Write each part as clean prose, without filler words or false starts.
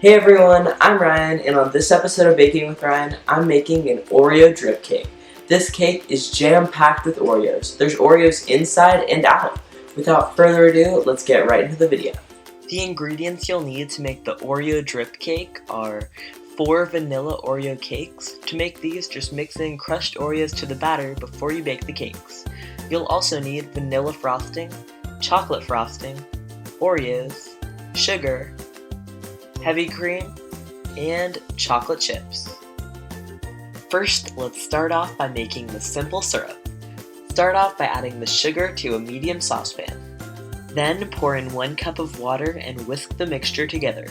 Hey everyone, I'm Ryan, and on this episode of Baking with Ryan, I'm making an Oreo drip cake. This cake is jam-packed with Oreos. There's Oreos inside and out. Without further ado, let's get right into the video. The ingredients you'll need to make the Oreo drip cake are 4 vanilla Oreo cakes. To make these, just mix in crushed Oreos to the batter before you bake the cakes. You'll also need vanilla frosting, chocolate frosting, Oreos, sugar, heavy cream, and chocolate chips. First, let's start off by making the simple syrup. Start off by adding the sugar to a medium saucepan. Then pour in 1 cup of water and whisk the mixture together.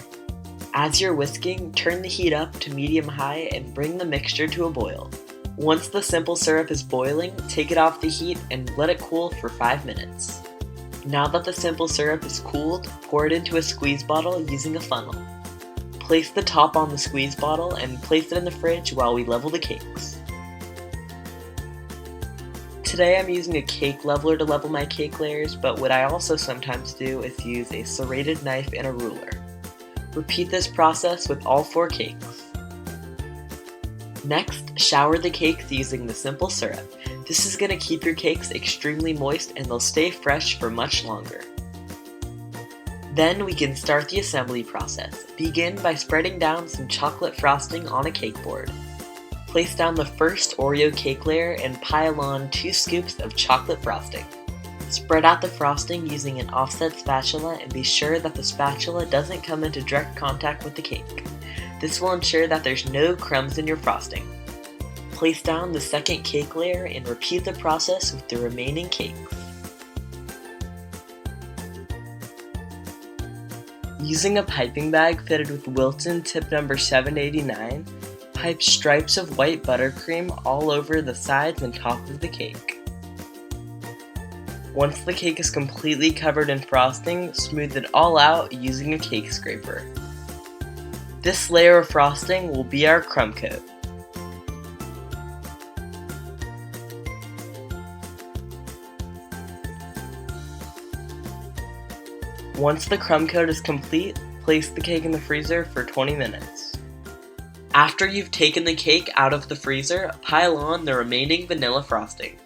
As you're whisking, turn the heat up to medium-high and bring the mixture to a boil. Once the simple syrup is boiling, take it off the heat and let it cool for 5 minutes. Now that the simple syrup is cooled, pour it into a squeeze bottle using a funnel. Place the top on the squeeze bottle and place it in the fridge while we level the cakes. Today I'm using a cake leveler to level my cake layers, but what I also sometimes do is use a serrated knife and a ruler. Repeat this process with all 4 cakes. Next, shower the cakes using the simple syrup. This is going to keep your cakes extremely moist and they'll stay fresh for much longer. Then we can start the assembly process. Begin by spreading down some chocolate frosting on a cake board. Place down the first Oreo cake layer and pile on 2 scoops of chocolate frosting. Spread out the frosting using an offset spatula and be sure that the spatula doesn't come into direct contact with the cake. This will ensure that there's no crumbs in your frosting. Place down the second cake layer and repeat the process with the remaining cakes. Using a piping bag fitted with Wilton tip number 789, pipe stripes of white buttercream all over the sides and top of the cake. Once the cake is completely covered in frosting, smooth it all out using a cake scraper. This layer of frosting will be our crumb coat. Once the crumb coat is complete, place the cake in the freezer for 20 minutes. After you've taken the cake out of the freezer, pile on the remaining vanilla frosting.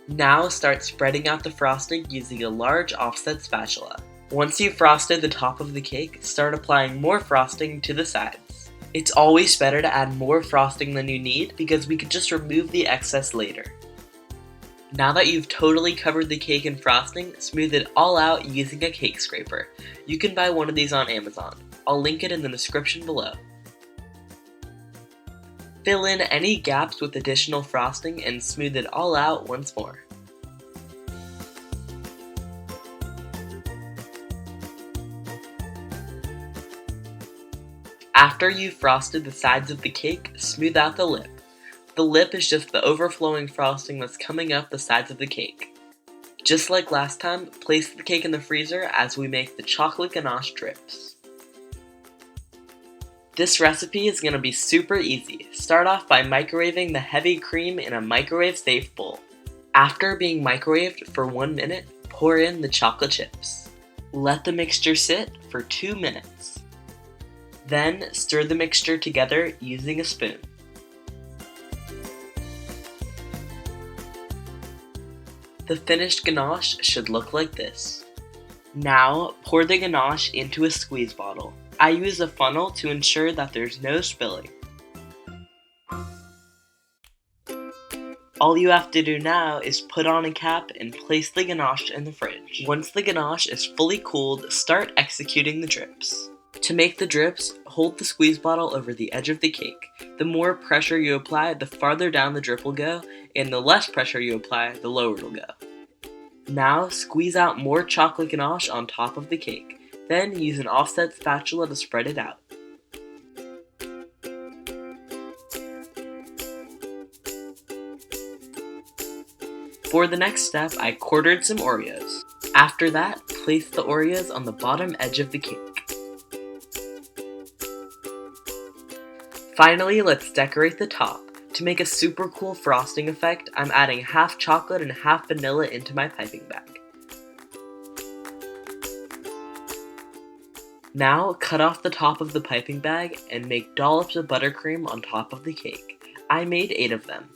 Now start spreading out the frosting using a large offset spatula. Once you've frosted the top of the cake, start applying more frosting to the sides. It's always better to add more frosting than you need because we could just remove the excess later. Now that you've totally covered the cake in frosting, smooth it all out using a cake scraper. You can buy one of these on Amazon. I'll link it in the description below. Fill in any gaps with additional frosting and smooth it all out once more. After you've frosted the sides of the cake, smooth out the lip. The lip is just the overflowing frosting that's coming up the sides of the cake. Just like last time, place the cake in the freezer as we make the chocolate ganache drips. This recipe is going to be super easy. Start off by microwaving the heavy cream in a microwave-safe bowl. After being microwaved for 1 minute, pour in the chocolate chips. Let the mixture sit for 2 minutes. Then stir the mixture together using a spoon. The finished ganache should look like this. Now, pour the ganache into a squeeze bottle. I use a funnel to ensure that there's no spilling. All you have to do now is put on a cap and place the ganache in the fridge. Once the ganache is fully cooled, start executing the drips. To make the drips, hold the squeeze bottle over the edge of the cake. The more pressure you apply, the farther down the drip will go, and the less pressure you apply, the lower it will go. Now, squeeze out more chocolate ganache on top of the cake. Then use an offset spatula to spread it out. For the next step, I quartered some Oreos. After that, place the Oreos on the bottom edge of the cake. Finally, let's decorate the top. To make a super cool frosting effect, I'm adding half chocolate and half vanilla into my piping bag. Now cut off the top of the piping bag and make dollops of buttercream on top of the cake. I made 8 of them.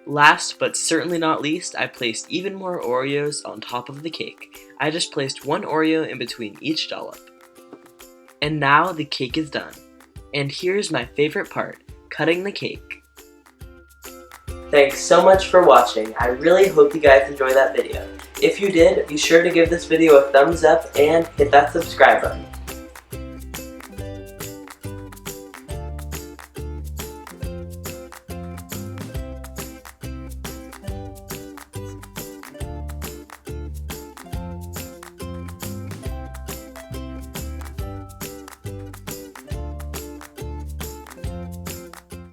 Last but certainly not least, I placed even more Oreos on top of the cake. I just placed 1 Oreo in between each dollop. And now the cake is done. And here's my favorite part, cutting the cake. Thanks so much for watching. I really hope you guys enjoyed that video. If you did, be sure to give this video a thumbs up and hit that subscribe button.